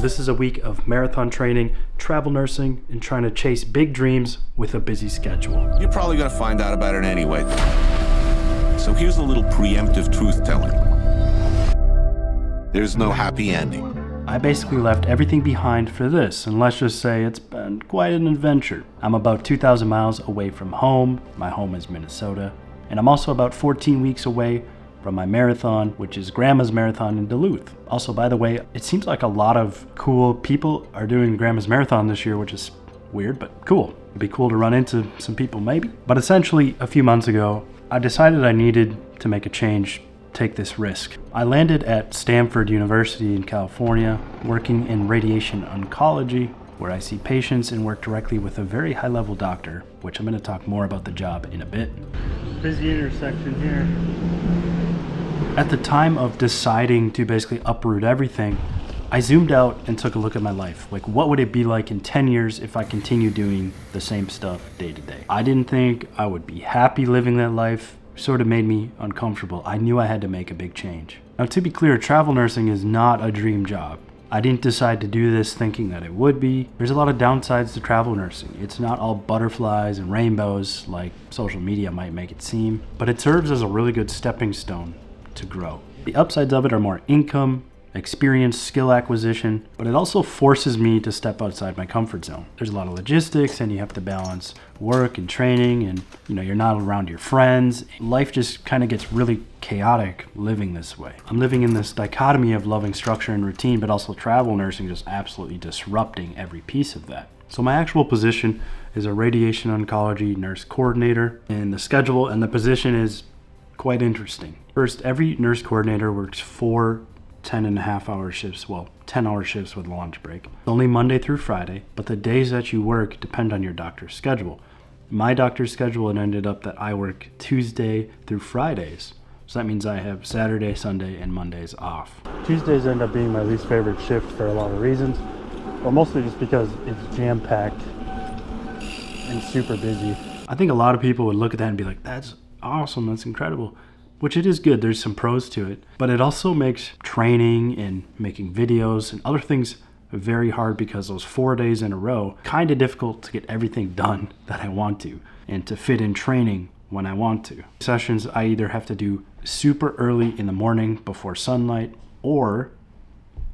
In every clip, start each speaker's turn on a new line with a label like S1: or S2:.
S1: This is a week of marathon training, travel nursing, and trying to chase big dreams with a busy schedule.
S2: You're probably going to find out about it anyway. So here's a little preemptive truth-telling. There's no happy ending.
S1: I basically left everything behind for this, and let's just say it's been quite an adventure. I'm about 2,000 miles away from home. My home is Minnesota. And I'm also about 14 weeks away from my marathon, which is Grandma's Marathon in Duluth. Also, by the way, it seems like a lot of cool people are doing Grandma's Marathon this year, which is weird, but cool. It'd be cool to run into some people maybe. But essentially, a few months ago, I decided I needed to make a change, take this risk. I landed at Stanford University in California, working in radiation oncology, where I see patients and work directly with a very high-level doctor, which I'm going to talk more about the job in a bit. Busy intersection here. At the time of deciding to basically uproot everything, I zoomed out and took a look at my life. Like, what would it be like in 10 years if I continued doing the same stuff day to day? I didn't think I would be happy living that life. Sort of made me uncomfortable. I knew I had to make a big change. Now, to be clear, travel nursing is not a dream job. I didn't decide to do this thinking that it would be. There's a lot of downsides to travel nursing. It's not all butterflies and rainbows like social media might make it seem, but it serves as a really good stepping stone to grow. The upsides of it are more income, experience, skill acquisition, but it also forces me to step outside my comfort zone. There's a lot of logistics and you have to balance work and training and you're not around your friends. Life just kind of gets really chaotic living this way. I'm living in this dichotomy of loving structure and routine, but also travel nursing just absolutely disrupting every piece of that. So my actual position is a radiation oncology nurse coordinator, and the schedule and the position is quite interesting. First, every nurse coordinator works 4 10.5-hour shifts, 10-hour shifts with lunch break. It's only Monday through Friday, but the days that you work depend on your doctor's schedule. My doctor's schedule, it ended up that I work Tuesday through Fridays. So that means I have Saturday, Sunday, and Mondays off. Tuesdays end up being my least favorite shift for a lot of reasons, but mostly just because it's jam-packed and super busy. I think a lot of people would look at that and be like, that's awesome, that's incredible. Which it is good, there's some pros to it, but it also makes training and making videos and other things very hard because those 4 days in a row, kind of difficult to get everything done that I want to and to fit in training when I want to. Sessions I either have to do super early in the morning before sunlight, or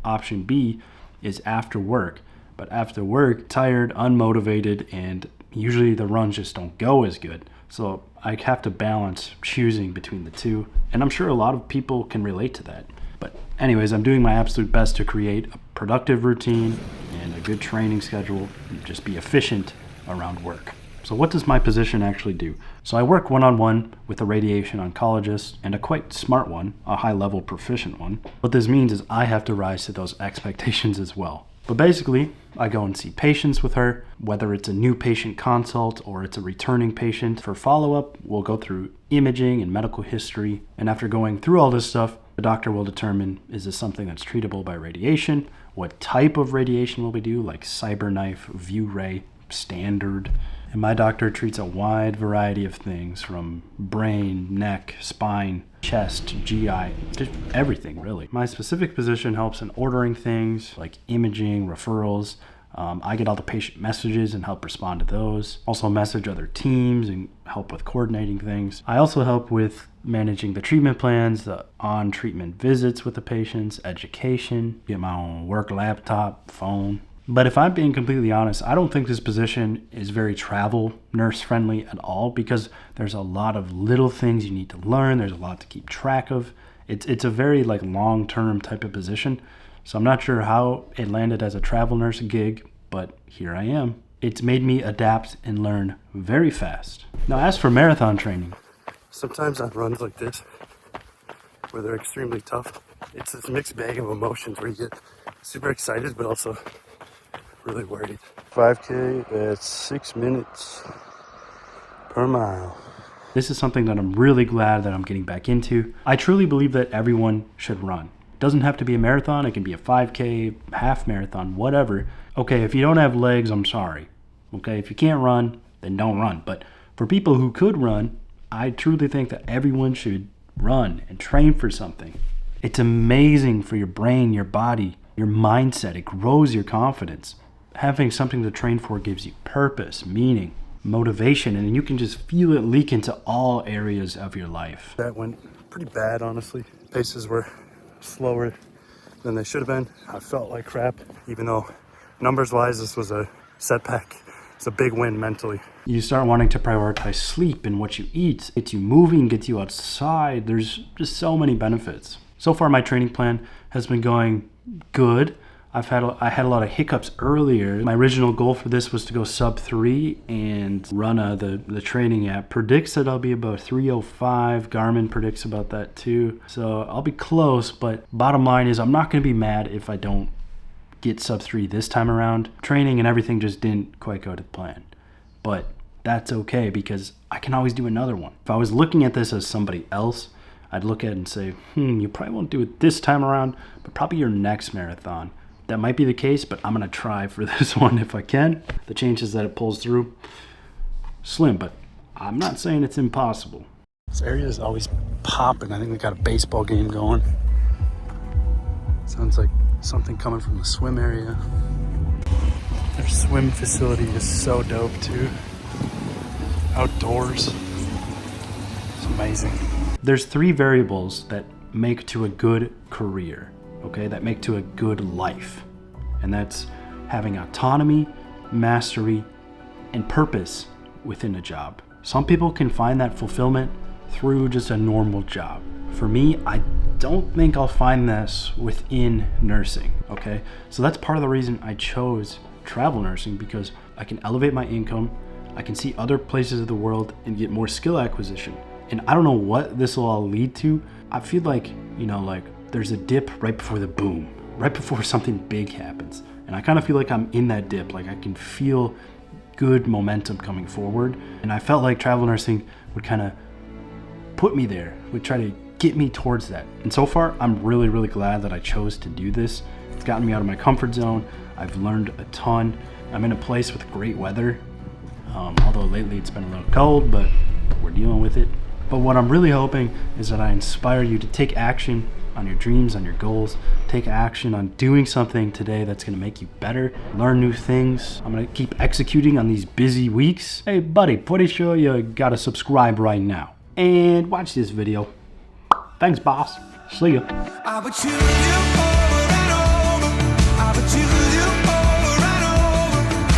S1: option B is after work. But after work, tired, unmotivated, and usually the runs just don't go as good. So I have to balance choosing between the two, and I'm sure a lot of people can relate to that. But anyways, I'm doing my absolute best to create a productive routine and a good training schedule and just be efficient around work. So what does my position actually do? So I work one-on-one with a radiation oncologist, and a quite smart one, a high-level proficient one. What this means is I have to rise to those expectations as well. But basically, I go and see patients with her, whether it's a new patient consult or it's a returning patient. For follow-up, we'll go through imaging and medical history. And after going through all this stuff, the doctor will determine, is this something that's treatable by radiation? What type of radiation will we do, like CyberKnife, ViewRay, standard? And my doctor treats a wide variety of things, from brain, neck, spine, chest, GI, just everything really. My specific position helps in ordering things like imaging, referrals. I get all the patient messages and help respond to those. Also message other teams and help with coordinating things. I also help with managing the treatment plans, the on-treatment visits with the patients, education, get my own work laptop, phone. But if I'm being completely honest, I don't think this position is very travel nurse friendly at all, because there's a lot of little things you need to learn. There's a lot to keep track of. It's a very long-term type of position. So I'm not sure how it landed as a travel nurse gig, but here I am. It's made me adapt and learn very fast. Now, as for marathon training, sometimes on runs like this, where they're extremely tough, it's this mixed bag of emotions where you get super excited, but also really worried. 5K at 6 minutes per mile. This is something that I'm really glad that I'm getting back into. I truly believe that everyone should run. It doesn't have to be a marathon. It can be a 5K, half marathon, whatever. Okay, if you don't have legs, I'm sorry. Okay, if you can't run, then don't run. But for people who could run, I truly think that everyone should run and train for something. It's amazing for your brain, your body, your mindset, it grows your confidence. Having something to train for gives you purpose, meaning, motivation, and you can just feel it leak into all areas of your life. That went pretty bad, honestly. Paces were slower than they should have been. I felt like crap, even though numbers-wise, this was a setback. It's a big win mentally. You start wanting to prioritize sleep and what you eat. Gets you moving, gets you outside. There's just so many benefits. So far, my training plan has been going good. I had a lot of hiccups earlier. My original goal for this was to go sub 3, and Runna, the training app, predicts that I'll be about 3:05. Garmin predicts about that too. So I'll be close, but bottom line is I'm not gonna be mad if I don't get sub 3 this time around. Training and everything just didn't quite go to plan. But that's okay because I can always do another one. If I was looking at this as somebody else, I'd look at it and say, you probably won't do it this time around, but probably your next marathon. That might be the case, but I'm gonna try for this one if I can. The chances that it pulls through, slim, but I'm not saying it's impossible. This area is always popping. I think we got a baseball game going. Sounds like something coming from the swim area. Their swim facility is so dope too. Outdoors. It's amazing. There's 3 variables that make to a good career, okay? That make to a good life. And that's having autonomy, mastery, and purpose within a job. Some people can find that fulfillment through just a normal job. For me, I don't think I'll find this within nursing, okay? So that's part of the reason I chose travel nursing, because I can elevate my income, I can see other places of the world and get more skill acquisition. And I don't know what this will all lead to. I feel like, there's a dip right before the boom, right before something big happens. And I kind of feel like I'm in that dip, like I can feel good momentum coming forward. And I felt like travel nursing would kind of put me there, would try to get me towards that. And so far, I'm really, really glad that I chose to do this. It's gotten me out of my comfort zone. I've learned a ton. I'm in a place with great weather. Although lately it's been a little cold, but we're dealing with it. But what I'm really hoping is that I inspire you to take action on your dreams, on your goals. Take action on doing something today that's gonna make you better, learn new things. I'm gonna keep executing on these busy weeks. Hey buddy, pretty sure you gotta subscribe right now and watch this video. Thanks, boss. See ya.